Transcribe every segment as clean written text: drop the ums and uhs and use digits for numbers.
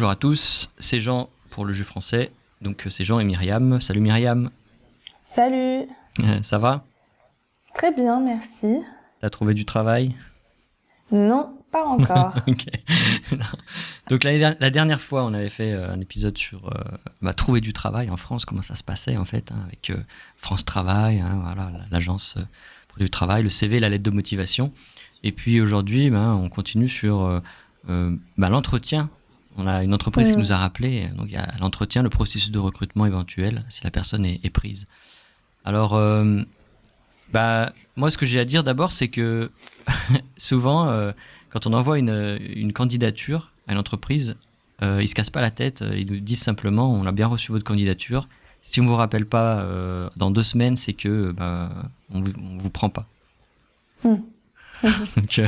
Bonjour à tous, c'est Jean pour le jus français. Donc c'est Jean et Myriam. Salut Myriam. Salut, Ça va? très bien, merci. T'as trouvé du travail? Non, pas encore. Ok. Non. Donc la dernière fois, on avait fait un épisode sur trouver du travail en France, comment ça se passait en fait, avec France Travail, voilà, l'agence pour du travail, le CV, la lettre de motivation. Et puis aujourd'hui, on continue sur l'entretien. On a une entreprise qui Hmm. nous a rappelé, donc il y a l'entretien, le processus de recrutement éventuel, si la personne est prise. Alors, moi, ce que j'ai à dire d'abord, c'est que souvent, quand on envoie une candidature à une entreprise, ils se cassent pas la tête. Ils nous disent simplement, on a bien reçu votre candidature. Si on vous rappelle pas dans 2 semaines, c'est que on vous prend pas. Hmm. Donc,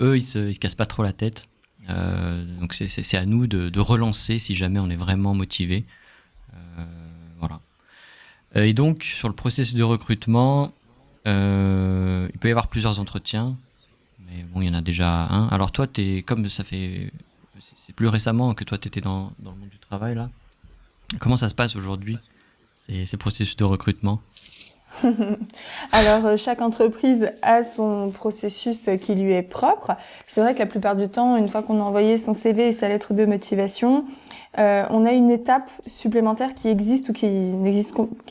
eux, ils se cassent pas trop la tête. Donc c'est à nous de relancer si jamais on est vraiment motivé. Voilà. Et donc sur le processus de recrutement, il peut y avoir plusieurs entretiens, mais bon, il y en a déjà un. Alors toi, comme ça fait, c'est plus récemment que toi t'étais dans le monde du travail là. Comment ça se passe aujourd'hui, ces processus de recrutement? Alors, chaque entreprise a son processus qui lui est propre. C'est vrai que la plupart du temps, une fois qu'on a envoyé son CV et sa lettre de motivation, on a une étape supplémentaire qui existe ou qui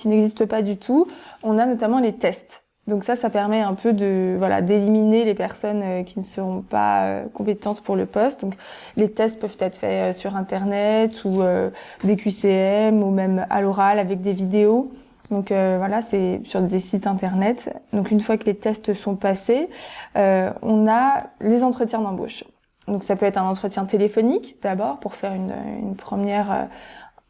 n'existe pas du tout. On a notamment les tests. Donc ça permet un peu d'éliminer les personnes qui ne seront pas compétentes pour le poste. Donc les tests peuvent être faits sur Internet ou des QCM ou même à l'oral avec des vidéos. Donc c'est sur des sites Internet. Donc une fois que les tests sont passés, on a les entretiens d'embauche. Donc ça peut être un entretien téléphonique d'abord pour faire une première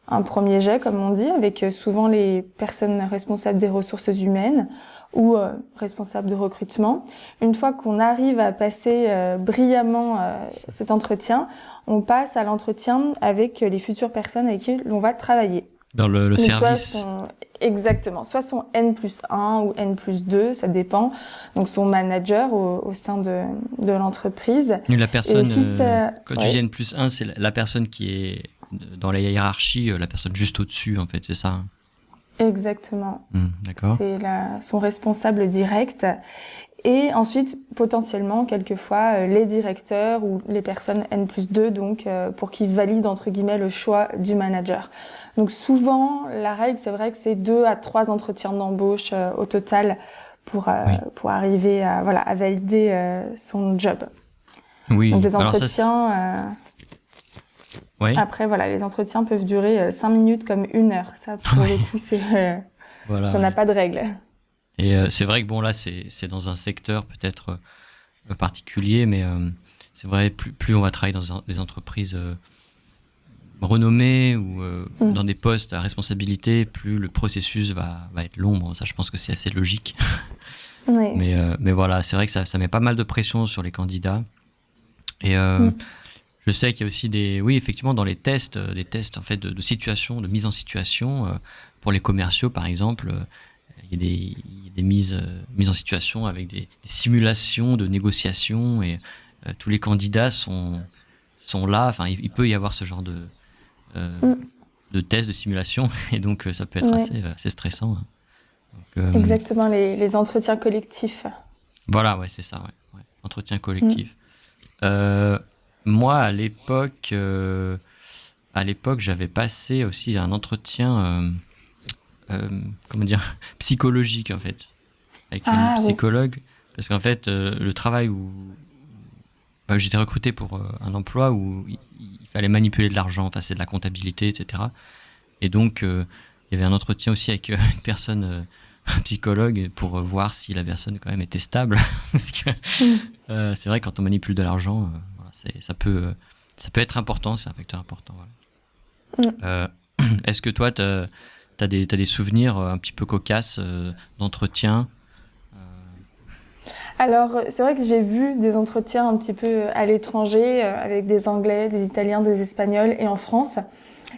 un premier jet, comme on dit, avec souvent les personnes responsables des ressources humaines ou responsables de recrutement. Une fois qu'on arrive à passer brillamment cet entretien, on passe à l'entretien avec les futures personnes avec qui l'on va travailler. Dans le Donc service. exactement, soit son N+1 ou N+2, ça dépend. Donc son manager au sein de l'entreprise. La Et personne, si ça, quand tu oui. dis N+1, c'est la personne qui est dans la hiérarchie, la personne juste au-dessus, en fait, c'est ça, hein? Exactement. D'accord. C'est son responsable direct. Et ensuite, potentiellement, quelquefois, les directeurs ou les personnes N+2, donc, pour qu'ils valident, entre guillemets, le choix du manager. Donc, souvent, la règle, c'est vrai que c'est 2 à 3 entretiens d'embauche au total Oui. pour arriver à valider son job. Donc, Oui. les Alors ça, entretiens, ouais. après, les entretiens peuvent durer 5 minutes comme 1 heure. Ça, pour le Ouais. coup, Voilà. ça n'a Ouais. pas de règle. Et c'est vrai que bon là, c'est dans un secteur peut-être particulier, mais c'est vrai plus on va travailler dans des entreprises renommées ou dans Mm. des postes à responsabilité, plus le processus va être long. Bon, ça, je pense que c'est assez logique. Oui. Mais voilà, c'est vrai que ça met pas mal de pression sur les candidats. Et Mm. je sais qu'il y a aussi oui, effectivement, dans les tests, des tests en fait de situation, de mise en situation pour les commerciaux, par exemple. Il y a des mises en situation avec des simulations de négociations et tous les candidats sont là. Enfin, il peut y avoir ce genre euh, Mm. de tests, de simulation, et donc ça peut être Ouais. assez stressant, hein. Donc, Exactement, les entretiens collectifs. voilà, ouais, c'est ça, ouais, ouais. Entretien Mm. collectif. Euh, Moi, à l'époque, j'avais passé aussi un entretien, comment dire, psychologique en fait, avec une Ah oui. psychologue, parce qu'en fait, le travail j'étais recruté pour un emploi où il fallait manipuler de l'argent, enfin c'est de la comptabilité, etc. Et donc, il y avait un entretien aussi avec une personne, un psychologue, pour voir si la personne quand même était stable, parce que Mm. c'est vrai quand on manipule de l'argent, voilà, ça peut être important, c'est un facteur important. Voilà. Mm. Est-ce que toi, t'as des souvenirs un petit peu cocasses d'entretien? Alors, c'est vrai que j'ai vu des entretiens un petit peu à l'étranger, avec des Anglais, des Italiens, des Espagnols et en France.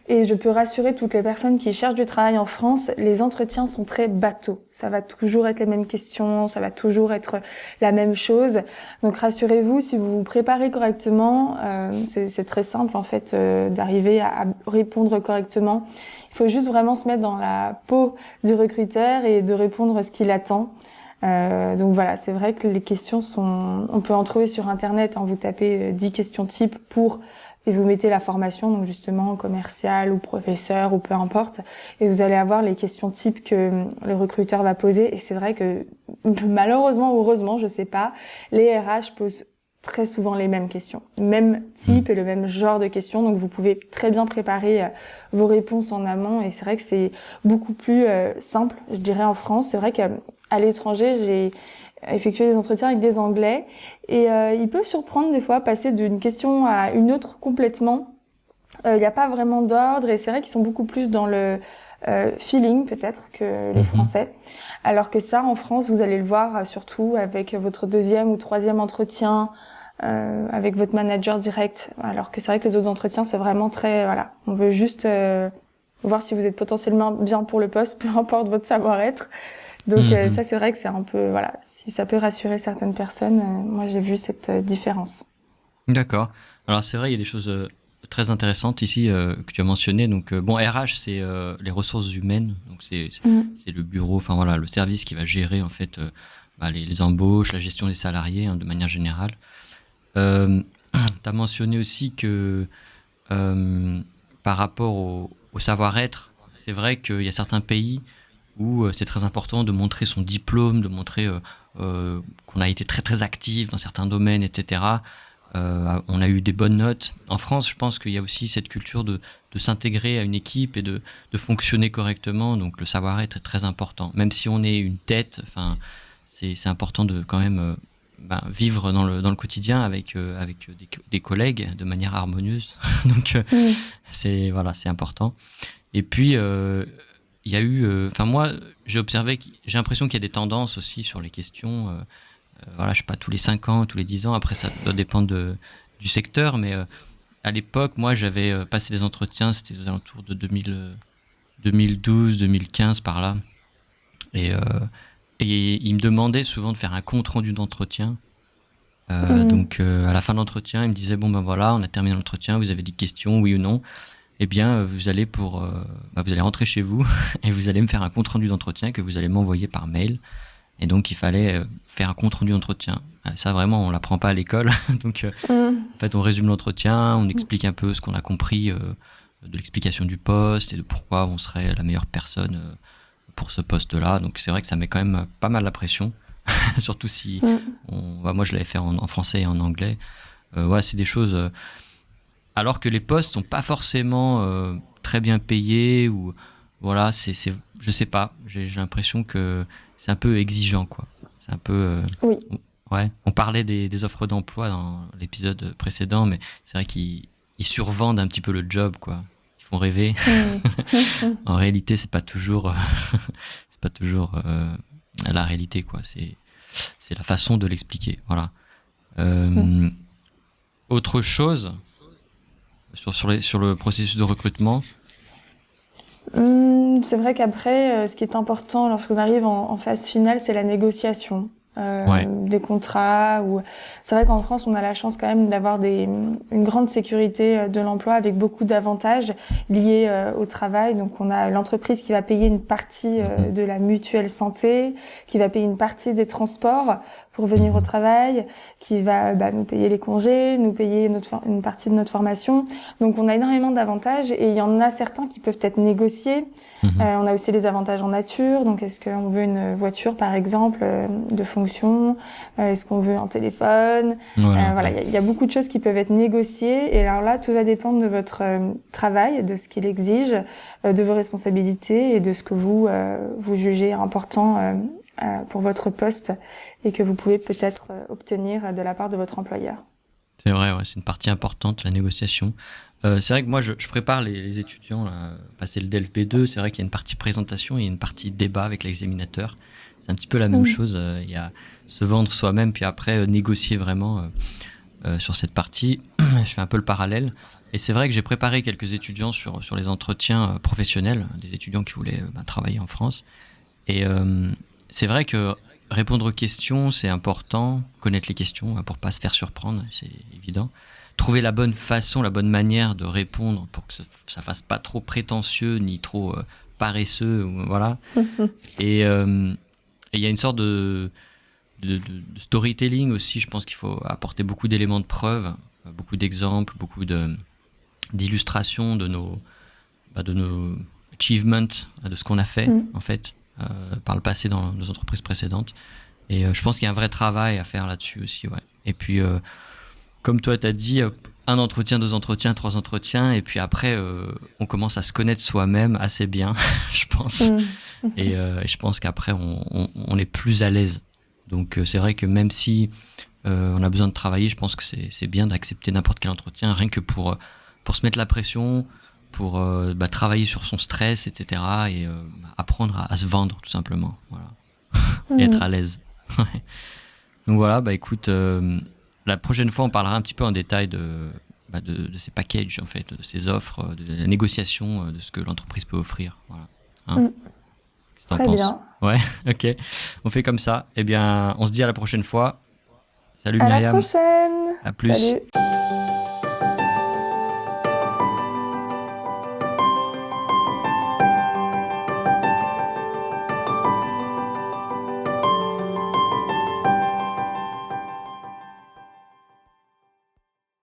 Et je peux rassurer toutes les personnes qui cherchent du travail en France, les entretiens sont très bateaux. Ça va toujours être les mêmes questions, ça va toujours être la même chose. Donc rassurez-vous, si vous vous préparez correctement, c'est très simple en fait d'arriver à répondre correctement. Il faut juste vraiment se mettre dans la peau du recruteur et de répondre à ce qu'il attend. Donc voilà, c'est vrai que les questions sont, on peut en trouver sur internet, hein, vous tapez 10 questions types et vous mettez la formation, donc justement commercial ou professeur ou peu importe, et vous allez avoir les questions types que le recruteur va poser. Et c'est vrai que malheureusement ou heureusement, je sais pas, les RH posent très souvent les mêmes questions, même type et le même genre de questions. Donc vous pouvez très bien préparer vos réponses en amont, et c'est vrai que c'est beaucoup plus simple, je dirais, en France. C'est vrai qu'à l'étranger, j'ai effectué des entretiens avec des Anglais et ils peuvent surprendre des fois, passer d'une question à une autre complètement. Il n'y a pas vraiment d'ordre et c'est vrai qu'ils sont beaucoup plus dans le feeling peut-être que les Français. Alors que ça, en France, vous allez le voir surtout avec votre deuxième ou troisième entretien, avec votre manager direct. Alors que c'est vrai que les autres entretiens, c'est vraiment très, voilà, on veut juste voir si vous êtes potentiellement bien pour le poste, peu importe votre savoir-être. Donc ça, c'est vrai que c'est un peu, voilà, si ça peut rassurer certaines personnes, moi j'ai vu cette différence. D'accord. Alors c'est vrai, il y a des choses très intéressantes ici que tu as mentionnées. Donc bon, RH, c'est les ressources humaines. Donc c'est le bureau, enfin voilà, le service qui va gérer en fait les embauches, la gestion des salariés de manière générale. Tu as mentionné aussi que par rapport au savoir-être, c'est vrai qu'il y a certains pays où c'est très important de montrer son diplôme, de montrer qu'on a été très très actif dans certains domaines, etc. On a eu des bonnes notes. En France, je pense qu'il y a aussi cette culture de s'intégrer à une équipe et de fonctionner correctement. Donc le savoir-être est très important. Même si on est une tête, enfin, c'est important de quand même vivre dans le quotidien avec des collègues de manière harmonieuse. Donc c'est important. Et puis il y a eu, enfin moi, j'ai observé, j'ai l'impression qu'il y a des tendances aussi sur les questions. Voilà, je sais pas, tous les 5 ans, tous les 10 ans. Après, ça doit dépendre du secteur, mais à l'époque, moi, j'avais passé des entretiens. C'était aux alentours de 2012, 2015 par là, et ils me demandaient souvent de faire un compte rendu d'entretien. Donc, à la fin de l'entretien, ils me disaient bon ben voilà, on a terminé l'entretien. Vous avez des questions, oui ou non? Eh bien, vous allez vous allez rentrer chez vous et vous allez me faire un compte rendu d'entretien que vous allez m'envoyer par mail. Et donc, il fallait faire un compte rendu d'entretien. Ça, vraiment, on l'apprend pas à l'école. Donc, en fait, on résume l'entretien, on explique un peu ce qu'on a compris de l'explication du poste et de pourquoi on serait la meilleure personne pour ce poste-là. Donc, c'est vrai que ça met quand même pas mal la pression. Surtout si moi, je l'avais fait en français et en anglais. Ouais, c'est des choses... alors que les postes sont pas forcément très bien payés ou voilà, je sais pas, j'ai l'impression que c'est un peu exigeant quoi. C'est un peu Oui. ouais, on parlait des offres d'emploi dans l'épisode précédent, mais c'est vrai qu'ils survendent un petit peu le job quoi. Ils font rêver. En réalité, c'est pas toujours la réalité quoi. C'est la façon de l'expliquer. Voilà. Autre chose sur le processus de recrutement. C'est vrai qu'après, ce qui est important lorsqu'on arrive en phase finale, c'est la négociation des contrats. C'est vrai qu'en France, on a la chance quand même d'avoir une grande sécurité de l'emploi avec beaucoup d'avantages liés au travail. Donc, on a l'entreprise qui va payer une partie de la mutuelle santé, qui va payer une partie des transports pour venir au travail, qui va nous payer les congés, nous payer une partie de notre formation. Donc on a énormément d'avantages et il y en a certains qui peuvent être négociés. On a aussi les avantages en nature. Donc est-ce qu'on veut une voiture par exemple de fonction? Est-ce qu'on veut un téléphone? Voilà, il y a beaucoup de choses qui peuvent être négociées. Et alors là, tout va dépendre de votre travail, de ce qu'il exige, de vos responsabilités et de ce que vous jugez important pour votre poste et que vous pouvez peut-être obtenir de la part de votre employeur. C'est vrai, ouais, c'est une partie importante, la négociation. C'est vrai que moi, je prépare les étudiants à passer le DLP2. C'est vrai qu'il y a une partie présentation et une partie débat avec l'examinateur. C'est un petit peu la même chose. Il y a se vendre soi-même, puis après négocier vraiment sur cette partie. Je fais un peu le parallèle. Et c'est vrai que j'ai préparé quelques étudiants sur les entretiens professionnels, des étudiants qui voulaient travailler en France. Et c'est vrai que répondre aux questions, c'est important, connaître les questions pour pas se faire surprendre, c'est évident. Trouver la bonne façon, la bonne manière de répondre pour que ça fasse pas trop prétentieux ni trop paresseux, voilà. Et il y a une sorte de storytelling aussi. Je pense qu'il faut apporter beaucoup d'éléments de preuve, beaucoup d'exemples, beaucoup d'illustrations de nos achievements, de ce qu'on a fait en fait par le passé dans nos entreprises précédentes. Et je pense qu'il y a un vrai travail à faire là-dessus aussi, ouais. Et puis comme toi t'as dit, un entretien, 2 entretiens, 3 entretiens, et puis après on commence à se connaître soi-même assez bien, je pense. Et je pense qu'après on est plus à l'aise. Donc c'est vrai que même si on a besoin de travailler, je pense que c'est bien d'accepter n'importe quel entretien, rien que pour se mettre la pression, pour travailler sur son stress, etc. Et apprendre à se vendre tout simplement, voilà. Et être à l'aise. Donc voilà, écoute, la prochaine fois on parlera un petit peu en détail de ces packages en fait, de ces offres, de la négociation, de ce que l'entreprise peut offrir. Voilà. Hein, qu'est-ce que t'en Très penses? bien. Ouais, ok. On fait comme ça. Eh bien, on se dit à la prochaine fois. Salut À la Myriam. prochaine. À plus. Salut.